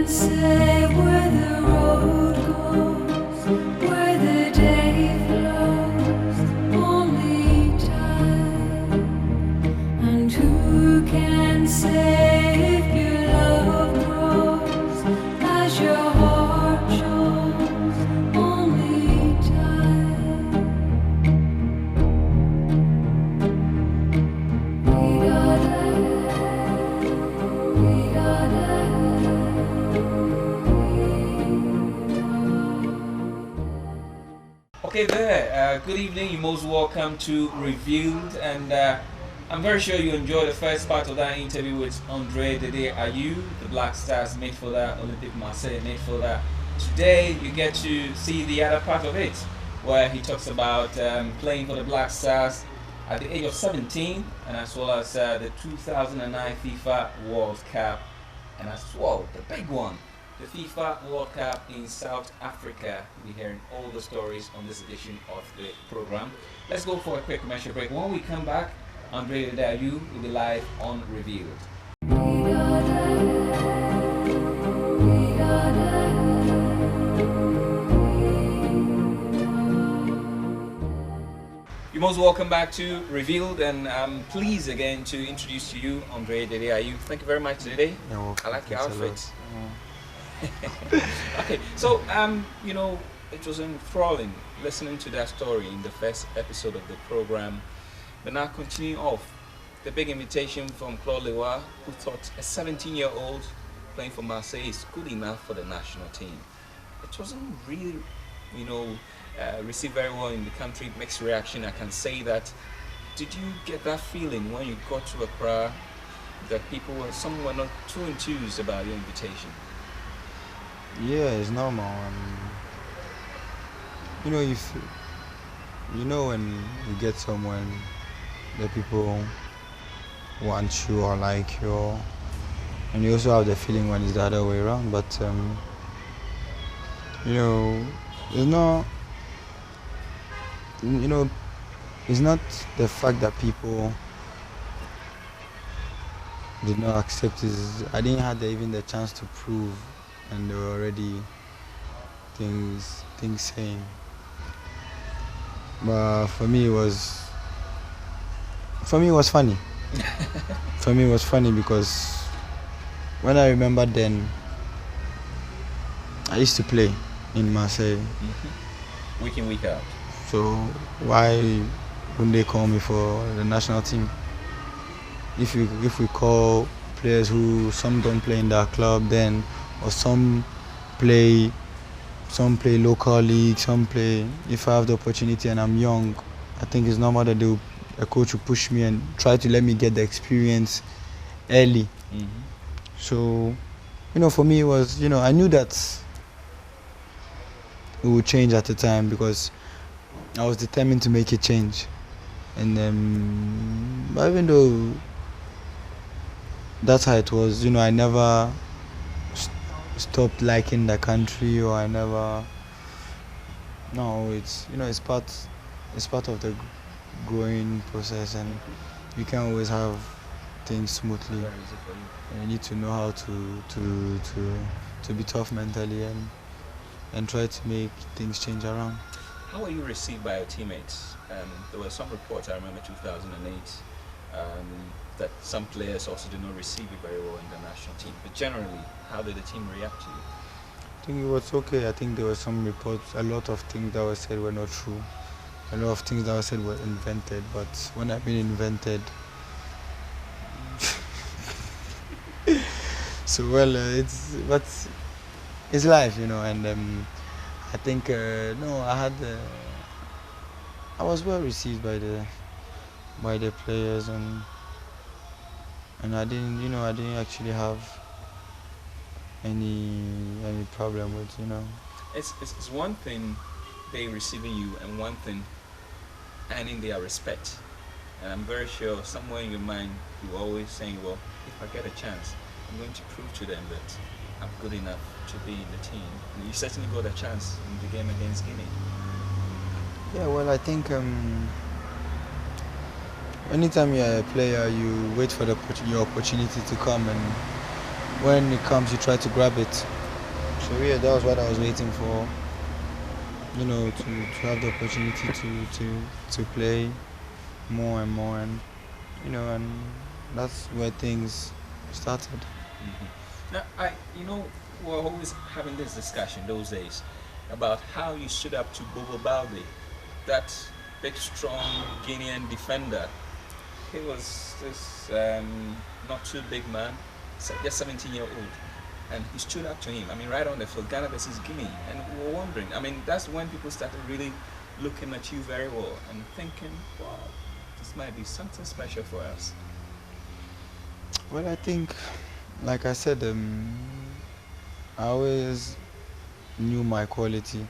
can say where the road goes, where the day flows, only time. And who can say if your love grows as your heart shows, only time. We Okay, there. Good evening. You're most welcome to Revealed, and I'm very sure you enjoyed the first part of that interview with Andre Dede Ayew, the Black Stars midfielder, Olympic Marseille midfielder. Today, you get to see the other part of it, where he talks about playing for the Black Stars at the age of 17, and as well as the 2009 FIFA World Cup, and as well the big one, the FIFA World Cup in South Africa. You'll be hearing all the stories on this edition of the program. Let's go for a quick commercial break. When we come back, Andre Dede Ayew will be live on Revealed. You're most welcome back to Revealed, and I'm pleased again to introduce to you Andre Dede Ayew. Thank you very much today. I like your outfit. Okay, so it was enthralling listening to that story in the first episode of the program. But now continuing off, the big invitation from Kwaw, who thought a 17-year-old playing for Marseille is good enough for the national team. It wasn't really, received very well in the country. Mixed reaction, I can say that. Did you get that feeling when you got to Accra that some were not too enthused about your invitation? Yeah, it's normal. If when you get someone that people want you or like you, and you also have the feeling when it's the other way around. But it's not. It's not the fact that people did not accept it. I didn't have even the chance to prove, and there were already things saying. But for me it was funny. For me it was funny because when I remember then, I used to play in Marseille. Mm-hmm. Week in, week out. So why wouldn't they call me for the national team? If we call players who some don't play in their club then, or some play local league, some play. If I have the opportunity and I'm young, I think it's normal that a coach will push me and try to let me get the experience early. Mm-hmm. So, for me it was, I knew that it would change at the time because I was determined to make it change. And but even though that's how it was, I never stopped liking the country, or I never. No, it's it's part of the growing process, and you can't always have things smoothly. And you need to know how to be tough mentally and try to make things change around. How were you received by your teammates? There were some reports, I remember 2008, that some players also did not receive you very well in the national team. But generally, how did the team react to you? I think it was okay. I think there were some reports, a lot of things that were said were not true. A lot of things that were said were invented, but when I mean invented, so it's life, and I think I was well received by the players, and I didn't actually have any problem with. It's one thing they receiving you and one thing earning their respect. And I'm very sure somewhere in your mind you're always saying, well, if I get a chance, I'm going to prove to them that I'm good enough to be in the team. And you certainly got a chance in the game against Guinea. Yeah, well, I think anytime you're a player, you wait for your opportunity to come, and when it comes, you try to grab it. So yeah, that was what I was waiting for. To have the opportunity to play more and more, and that's where things started. Now, we're always having this discussion those days about how you stood up to Bobo Balde, that big, strong Guinean defender. He was this not too big man, just 17-year-old, and he stood up to him. I mean, right on the field, Ghana versus Guinea, and we were wondering. I mean, that's when people started really looking at you very well and thinking, wow, this might be something special for us. Well, I think, like I said, I always knew my quality.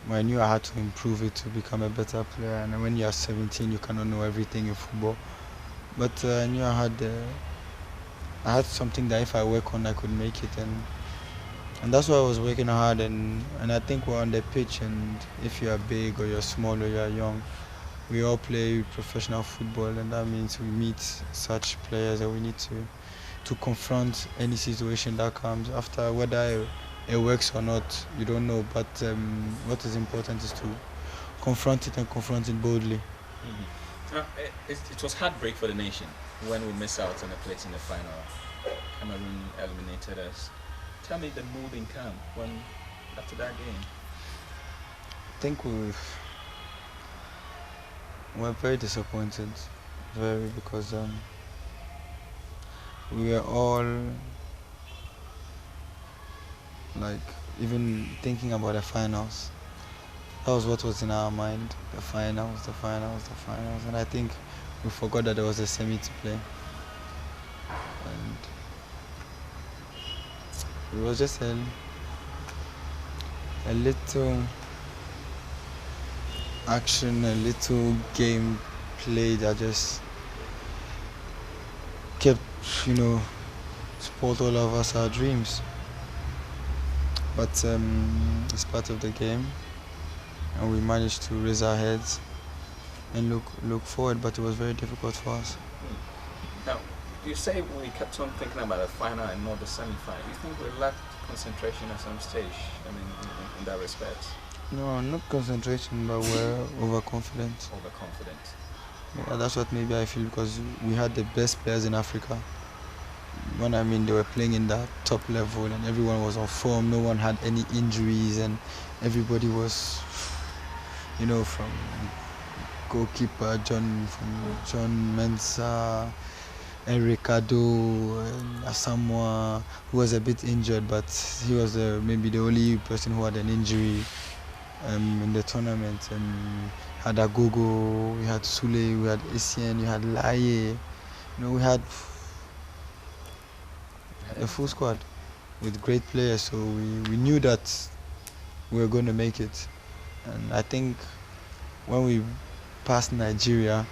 I knew I had to improve it to become a better player. And when you're 17, you cannot know everything in football. But I knew I had something that if I work on, I could make it. And that's why I was working hard. And I think we're on the pitch. And if you are big or you're small or you're young, we all play professional football. And that means we meet such players and we need to confront any situation that comes after, whether it works or not, you don't know. But what is important is to confront it and confront it boldly. It was heartbreak for the nation when we missed out on a place in the final. Cameroon eliminated us. Tell me the mood in camp after that game. I think we're very disappointed, because we were all like even thinking about the finals. That was what was in our mind, the finals, and I think we forgot that there was a semi to play. And it was just a little action, a little game play that just kept, spoiled all of us our dreams. But it's part of the game, and we managed to raise our heads and look forward. But it was very difficult for us. Now, you say we kept on thinking about the final and not the semi-final. You think we lacked concentration at some stage? I mean, in that respect. No, not concentration, but we're overconfident. Overconfident. Yeah, that's what maybe I feel, because we had the best players in Africa. When they were playing in that top level and everyone was on form, no one had any injuries, and everybody was, from goalkeeper John Mensah, Ricardo, and Asamoah, who was a bit injured, but he was maybe the only person who had an injury in the tournament. Had Agogo, we had Sule, we had Essien, we had Laye, we had a full squad with great players, so we knew that we were going to make it. And I think when we passed Nigeria,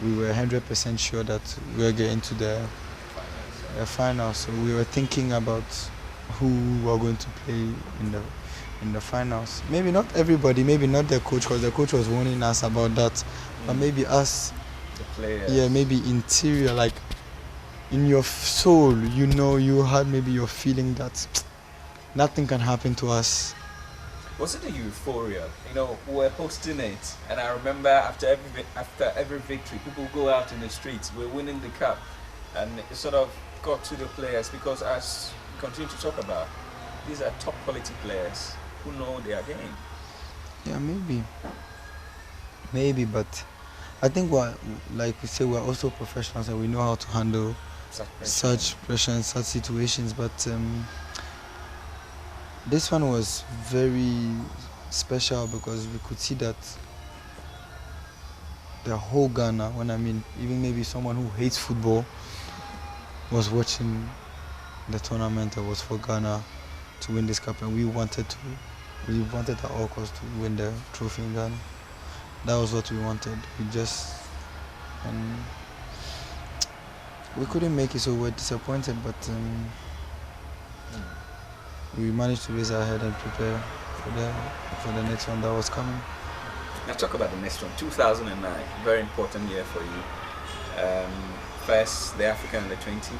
we were 100% sure that we were getting to the final. So we were thinking about who we were going to play in the finals. Maybe not everybody, maybe not the coach, because the coach was warning us about that, but maybe us, the players. Yeah, maybe interior, like in your soul, you had maybe your feeling that nothing can happen to us. Was it a euphoria? We were hosting it, and I remember after every victory, people go out in the streets. We're winning the cup, and it sort of got to the players, because as we continue to talk about, these are top quality players who know their game. Yeah, maybe, but I think we're also professionals, and we know how to handle such pressure and such situations. But this one was very special, because we could see that the whole Ghana, even maybe someone who hates football, was watching the tournament that was for Ghana to win this cup, and we wanted at all costs to win the trophy in Ghana. That was what we wanted. We couldn't make it, so we're disappointed, but we managed to raise our head and prepare for the next one that was coming. Now talk about the next one, 2009, very important year for you. First, the African Under-20,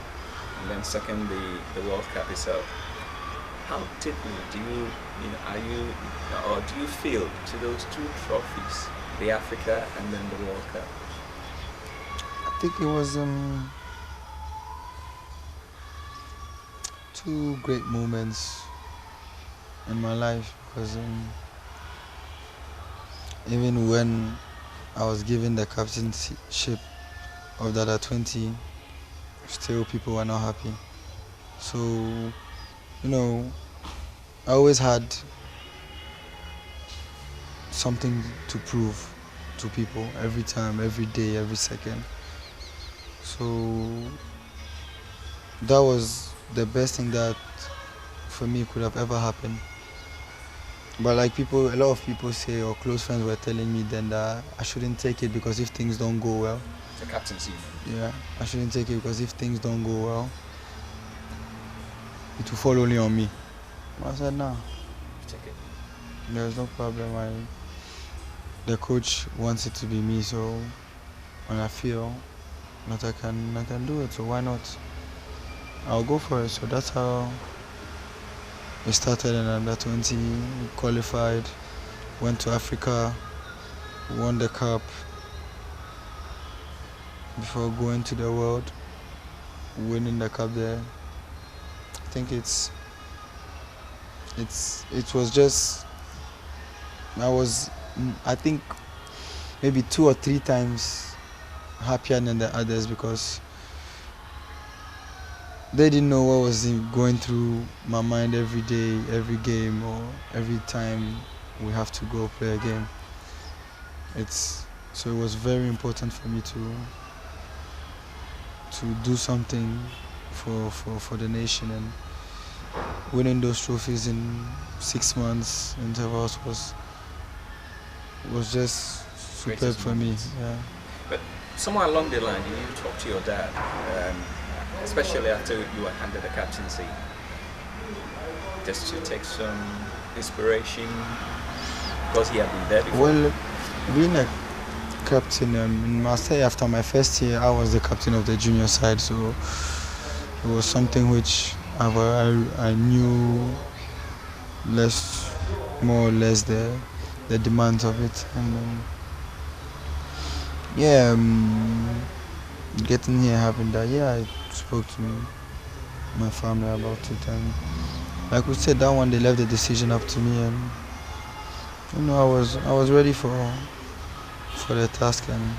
and then second the World Cup itself. How deeply do you feel to those two trophies, the Africa and then the World Cup? I think it was two great moments in my life because even when I was given the captainship of the under 20, still people were not happy. So, I always had something to prove to people every time, every day, every second. So that was the best thing that for me could have ever happened. But like a lot of people say, or close friends were telling me then that I shouldn't take it because if things don't go well. The captaincy. Yeah, I shouldn't take it because if things don't go well, it will fall only on me. I said, nah, Take it. there's no problem. The coach wants it to be me, so when I feel that I can do it, so why not? I'll go for it. So that's how we started in under 20, qualified, went to Africa, won the cup before going to the world, winning the cup there. I think it was just, I think maybe 2 or 3 times happier than the others because they didn't know what was going through my mind every day, every game, or every time we have to go play a game. So it was very important for me to do something for the nation, and winning those trophies in 6 months intervals was just superb for me. Yeah. But somewhere along the line, did you talk to your dad, especially after you were handed the captaincy, just to take some inspiration because he had been there before? Well, being a captain in Marseille after my first year, I was the captain of the junior side, so it was something which I knew more or less the demands of it, and getting here happened that I spoke to my family about it, and like we said, that one they left the decision up to me, and I was ready for the task, and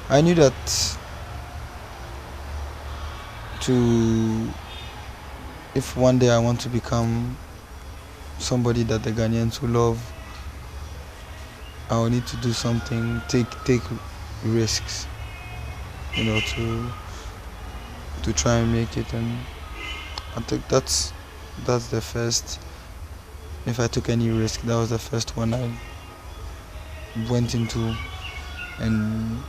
I knew that if one day I want to become somebody that the Ghanaians will love, I will need to do something, take risks, to try and make it, and I think that's the first. If I took any risk, that was the first one I went into, and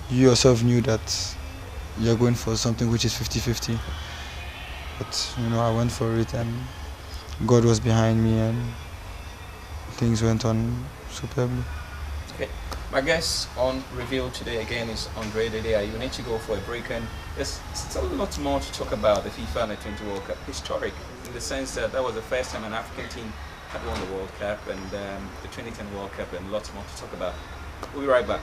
you yourself knew that you're going for something which is 50-50. But I went for it, and God was behind me, and things went on superbly. Okay. My guest on Reveal today again is Andre Dede Ayew. You need to go for a break, and there's still a lot more to talk about the FIFA Under 20 World Cup. Historic in the sense that was the first time an African team had won the World Cup, and the 2010 World Cup, and lots more to talk about. We'll be right back.